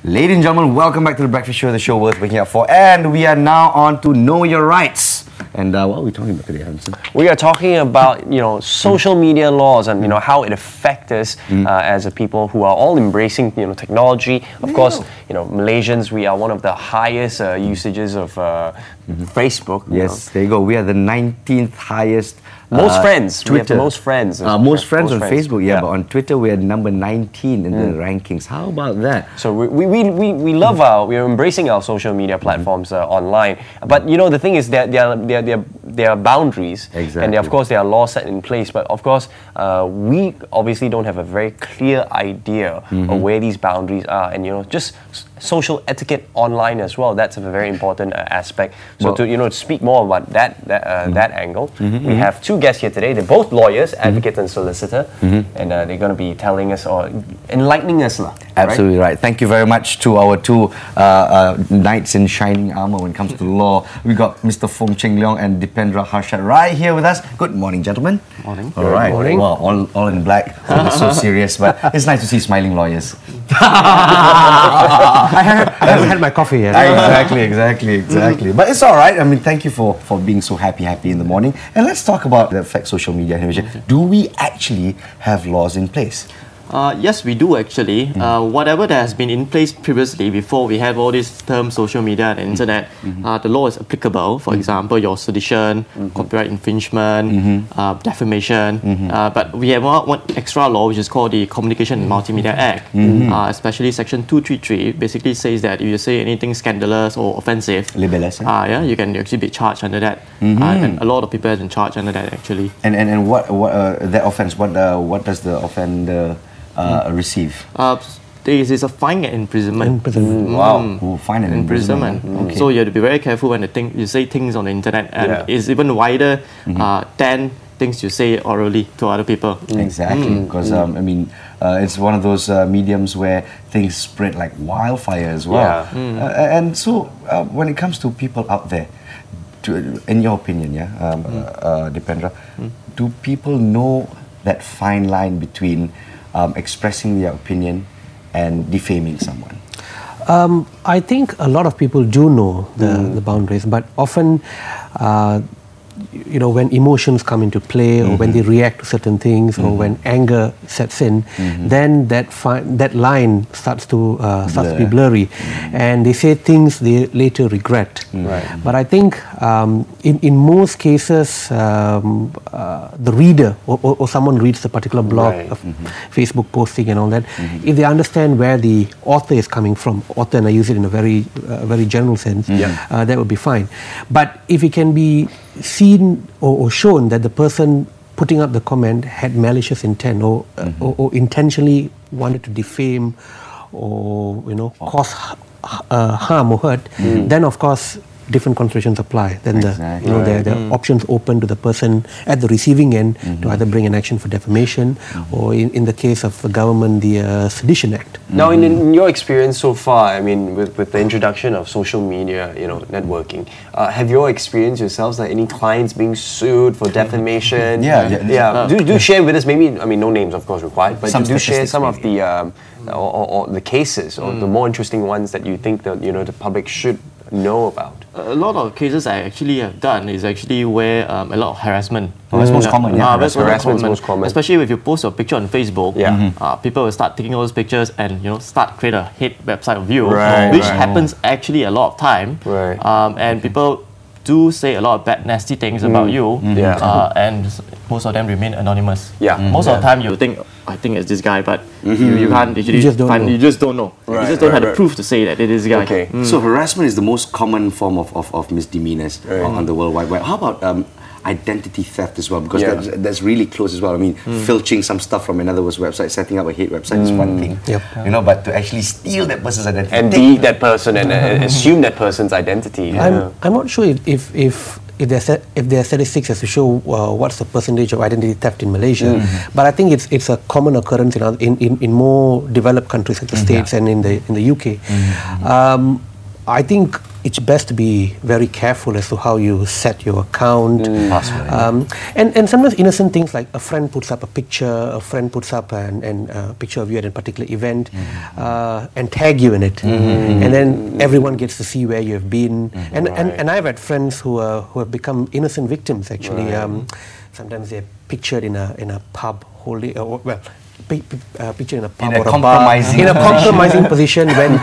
Ladies and gentlemen, welcome back to the Breakfast Show, the show worth waking up for. And we are now on to Know Your Rights. And what are we talking about today, Hanson? We are talking about, social media laws and, how it affects us as a people who are all embracing, technology. Of course, Malaysians, we are one of the highest usages of Facebook. Yes, there you go. We are the 19th highest. Most friends. Twitter. We have the most friends. Most friends on Facebook, but on Twitter we are number 19 in the rankings. How about that? So we love we are embracing our social media platforms online. But the thing is that there are boundaries. Exactly. And of course there are laws set in place. But of course we obviously don't have a very clear idea of where these boundaries are. And just social etiquette online as well. That's a very important aspect. So to speak more about that angle, we have two guests here today. They're both lawyers, advocates and solicitor, and they're going to be telling us or enlightening us. Absolutely right. Thank you very much to our two knights in shining armor when it comes to law. We got Mr. Fong Cheng Leong and Dipendra Harshad right here with us. Good morning, gentlemen. Morning. All right. Morning. Well, all in black. So serious, but it's nice to see smiling lawyers. I haven't had my coffee yet. Exactly. But it's all right. I mean, thank you for being so happy in the morning. And let's talk about the effect social media. Do we actually have laws in place? Yes, we do actually. Whatever that has been in place previously, before we have all these terms, social media and internet, the law is applicable. For example, your sedition, copyright infringement, defamation. But we have one extra law which is called the Communication and Multimedia Act. Especially Section 233 basically says that if you say anything scandalous or offensive, libelous, you can actually be charged under that. And a lot of people have been charged under that actually. And what that offence? What does the offender receive? There is a fine and imprisonment. Wow. Fine and imprisonment. Okay. So you have to be very careful when you say things on the internet, and it's even wider than things you say orally to other people. Exactly, because it's one of those mediums where things spread like wildfire as well. And so when it comes to people out there, in your opinion, Dipendra, do people know that fine line between expressing their opinion and defaming someone? I think a lot of people do know the boundaries, but often, when emotions come into play, or when they react to certain things, or when anger sets in, then that line starts to be blurry, and they say things they later regret. But I think in most cases, the reader or someone reads the particular blog of Facebook posting and all that, if they understand where the author is coming from, author, and I use it in a very general sense, that would be fine. But if it can be seen or shown that the person putting up the comment had malicious intent or intentionally wanted to defame or cause harm or hurt, then of course different considerations apply. Then there are options open to the person at the receiving end to either bring an action for defamation or in the case of the government, the Sedition Act. Now, in your experience so far, I mean, with the introduction of social media, networking, have you experienced yourselves like any clients being sued for defamation? Do share with us, maybe, no names of course required, but do share some of the or the cases or the more interesting ones that you think that the public should know about. A lot of cases I actually have done is actually where a lot of harassment. That's most common. Harassment is most common. Especially if you post your picture on Facebook, people will start taking all those pictures and start create a hate website of you, which happens actually a lot of time. And people do say a lot of bad, nasty things about you, and most of them remain anonymous. Most of the time you think, I think it's this guy, but you can't actually you just don't know. You just don't have the proof to say that it is this guy. Okay. So harassment is the most common form of misdemeanors on the World Wide Web. How about identity theft as well? Because that's really close as well. I mean, filching some stuff from another website, setting up a hate website is one thing. But to actually steal that person's identity and be that person and assume that person's identity. I'm not sure if there are statistics as to show what's the percentage of identity theft in Malaysia, but I think it's a common occurrence in more developed countries like the States and in the UK. I think it's best to be very careful as to how you set your account. And sometimes innocent things like a friend puts up a picture, a friend puts up a picture of you at a particular event and tag you in it. And then everyone gets to see where you have been. And I've had friends who have become innocent victims actually. Sometimes they're pictured in a pub holding, picture in a pub or a bar, in a compromising position when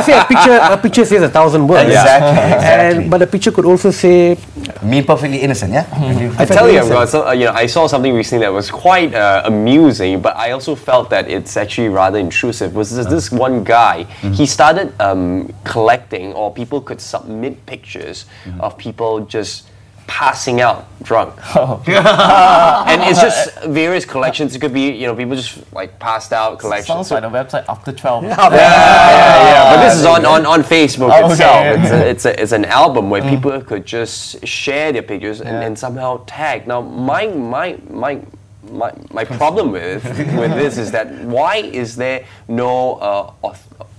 say a picture says 1,000 words. Exactly. But a picture could also say me perfectly innocent. I tell you, I saw something recently that was quite amusing, but I also felt that it's actually rather intrusive. Was this one guy? He started collecting, or people could submit pictures of people just passing out drunk. And it's just various collections. It could be, people just like passed out collections. Sounds like a website after 12. But this is on Facebook itself. It's an album where people could just share their pictures and somehow tag. Now my problem with this is that why is there no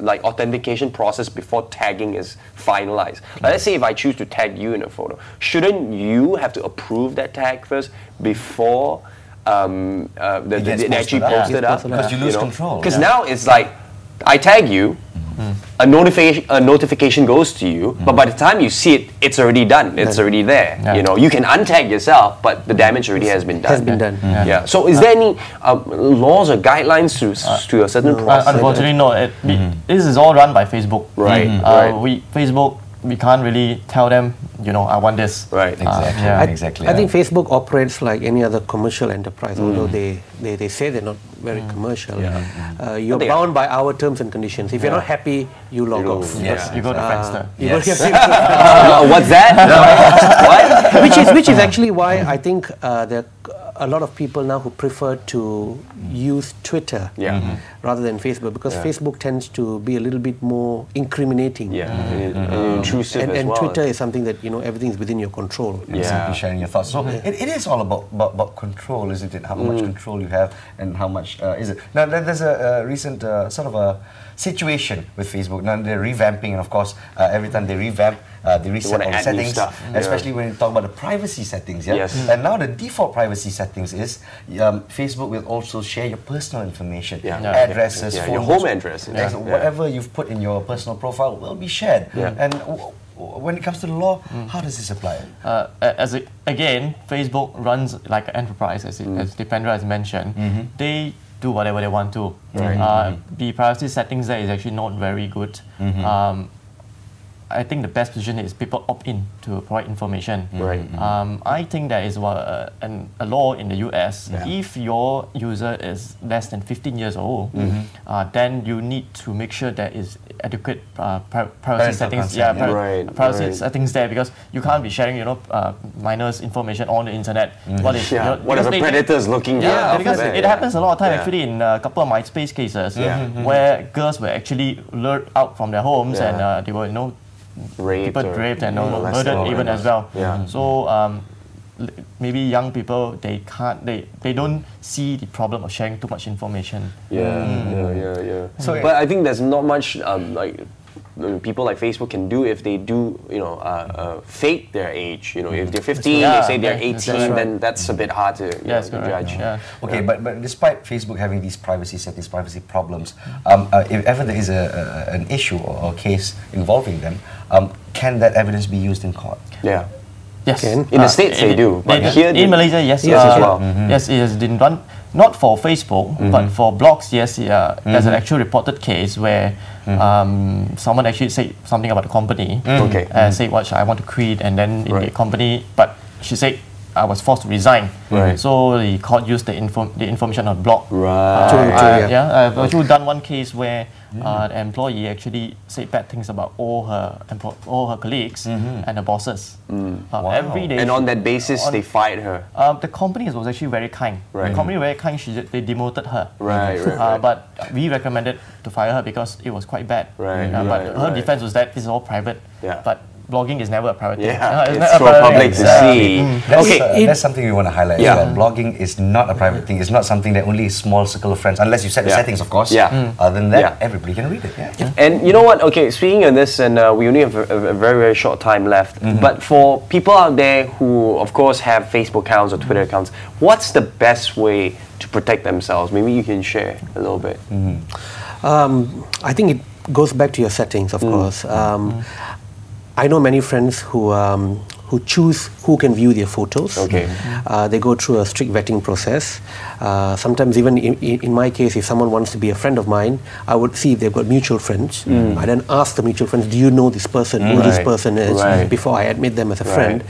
authentication process before tagging is finalized? Let's say if I choose to tag you in a photo, shouldn't you have to approve that tag first before it actually posted up? Because you lose control. Because now it's like I tag you. A notification goes to you, but by the time you see it, it's already done. It's already there. You can untag yourself, but the damage already has been done. So, is there any laws or guidelines to a certain process? Unfortunately, no. This is all run by Facebook. Right. Facebook, we can't really tell them, I want this. Right. Exactly. I think Facebook operates like any other commercial enterprise, although they say they're not very commercial. You're bound by our terms and conditions. If you're not happy, you log off. You go to Friendster. What's that? What? Which is actually why I think there are a lot of people now who prefer to use Twitter rather than Facebook, because Facebook tends to be a little bit more incriminating. Intrusive as and well. Twitter is something that everything's within your control. Simply sharing your thoughts. So it is all about control, isn't it? How much control you have and how much is it? Now there's a recent sort of a situation with Facebook. Now they're revamping, and of course every time they revamp, they reset all the settings, especially when you talk about the privacy settings. And now the default privacy settings is Facebook will also share your personal information, addresses, phone your home address, whatever you've put in your personal profile will be shared. And when it comes to the law, how does this apply? Again, Facebook runs like an enterprise, as Dipendra has mentioned. They do whatever they want to. The privacy settings there is actually not very good. I think the best position is people opt in to provide information. I think there is a law in the US. If your user is less than 15 years old, then you need to make sure there is adequate privacy settings. Privacy settings there, because you can't be sharing, minors' information on the internet. What if a predator is looking? Because it happens a lot of time actually in a couple of MySpace cases where girls were actually lured out from their homes and they were, raped and murdered even as well. So maybe young people, they don't see the problem of sharing too much information. So, but I think there's not much people like Facebook can do if they do fake their age. If they're 15, they say they're 18, then that's a bit hard to judge. Okay, but despite Facebook having these privacy settings, privacy problems, if ever there is an issue or a case involving them, can that evidence be used in court? Yes. In the States they do, but here in Malaysia, yes, as well. Yes, it has been done. Not for Facebook, but for blogs, yes. There's an actual reported case where someone actually said something about the company. Said what I want to quit, and then in the company, but she said I was forced to resign. So the court used the information on blog. I've actually done one case where the employee actually said bad things about all her colleagues and her bosses. Every day. And on that basis, they fired her. The company was actually very kind. The company was very kind. They demoted her. But we recommended to fire her because it was quite bad. But her defense was that this is all private. But blogging is never a priority. Yeah, It's it's not a for priority. public to see. That's something we want to highlight. Yeah. That blogging is not a private thing. It's not something that only a small circle of friends, unless you set the settings, of course. Yeah. Other than that, Yeah. everybody can read it. Yeah. And you know what? Okay, speaking of this, and we only have a very, very short time left. But for people out there who, of course, have Facebook accounts or Twitter accounts, what's the best way to protect themselves? Maybe you can share a little bit. I think it goes back to your settings, of course. I know many friends who choose who can view their photos. Okay. They go through a strict vetting process. Sometimes even in my case, if someone wants to be a friend of mine, I would see if they've got mutual friends. I then ask the mutual friends, do you know this person, who this person is, before I admit them as a friend.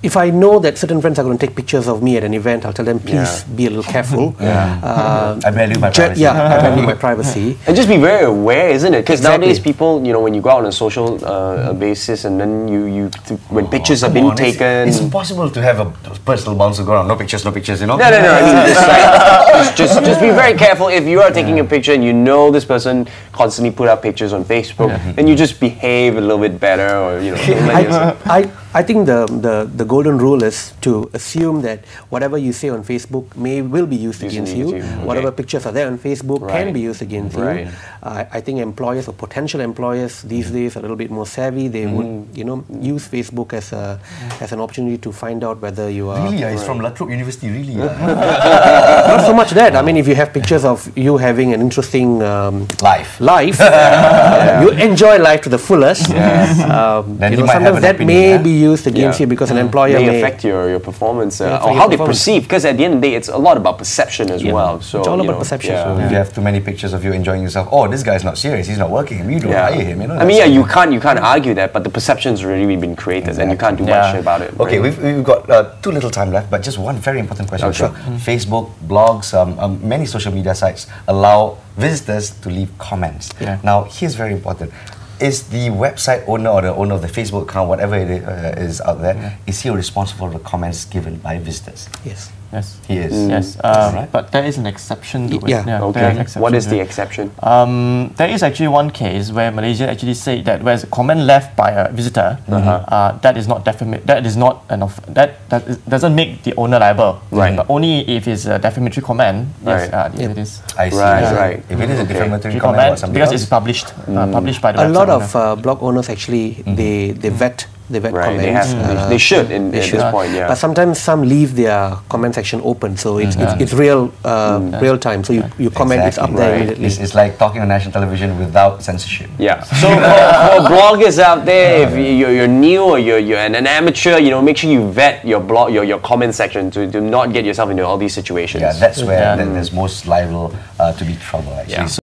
If I know that certain friends are going to take pictures of me at an event, I'll tell them, please be a little careful. I value my privacy. I value my privacy. And just be very aware, isn't it? Because Exactly. nowadays people, you know, when you go out on a social basis and then when pictures are being taken... It's impossible to have a personal bouncer go around. No pictures, you know? No. I mean, just be very careful. If you are taking a picture and you know this person constantly put up pictures on Facebook, then you just behave a little bit better, or you know. Don't let yourself- I think the golden rule is to assume that whatever you say on Facebook will be used against you. Whatever pictures are there on Facebook can be used against you. I think employers or potential employers these days are a little bit more savvy. They would, use Facebook as an opportunity to find out whether you are. Really? It's from La Trobe University, really? Not so much that. I mean, if you have pictures of you having an interesting Life. you enjoy life to the fullest. Then you might have sometimes an that opinion, may be used against you because an employer may may affect your performance or affect your how they performance. perceive. Because at the end of the day, it's a lot about perception as well. So It's all you about know, perception. yeah. If you have too many pictures of you enjoying yourself, oh, this guy's not serious, he's not working, we don't hire him, you know. I mean, you can't argue that, but the perception's already been created, and you can't do much about it. Okay, right? we've got too little time left, but just one very important question. Oh, sure. Facebook, blogs, many social media sites allow visitors to leave comments. Now, here's very important. Is the website owner or the owner of the Facebook account, whatever it is out there, is he responsible for the comments given by visitors? Yes. Yes. He is. Yes, Right. but there is an exception to it. Yeah. there is Okay. an exception What is to the it. exception? There is actually one case where Malaysia actually said that whereas a comment left by a visitor, that is not that is not doesn't make the owner liable. Right. But only if it's a defamatory comment. Yes. It is. I see. Right. If it is a defamatory comment Comment about somebody because else, it's published by the A lot website owner. of blog owners actually they vet Right. comments. They should at should. this point. Yeah. But sometimes some leave their comment section open, so it's real time. So you comment, it's up there immediately. It's like talking on national television without censorship. Yeah. So for bloggers out there, if you're new or you're an amateur, make sure you vet your blog, your comment section to not get yourself into all these situations. Yeah, that's where there's most liable to be trouble, actually. Yeah.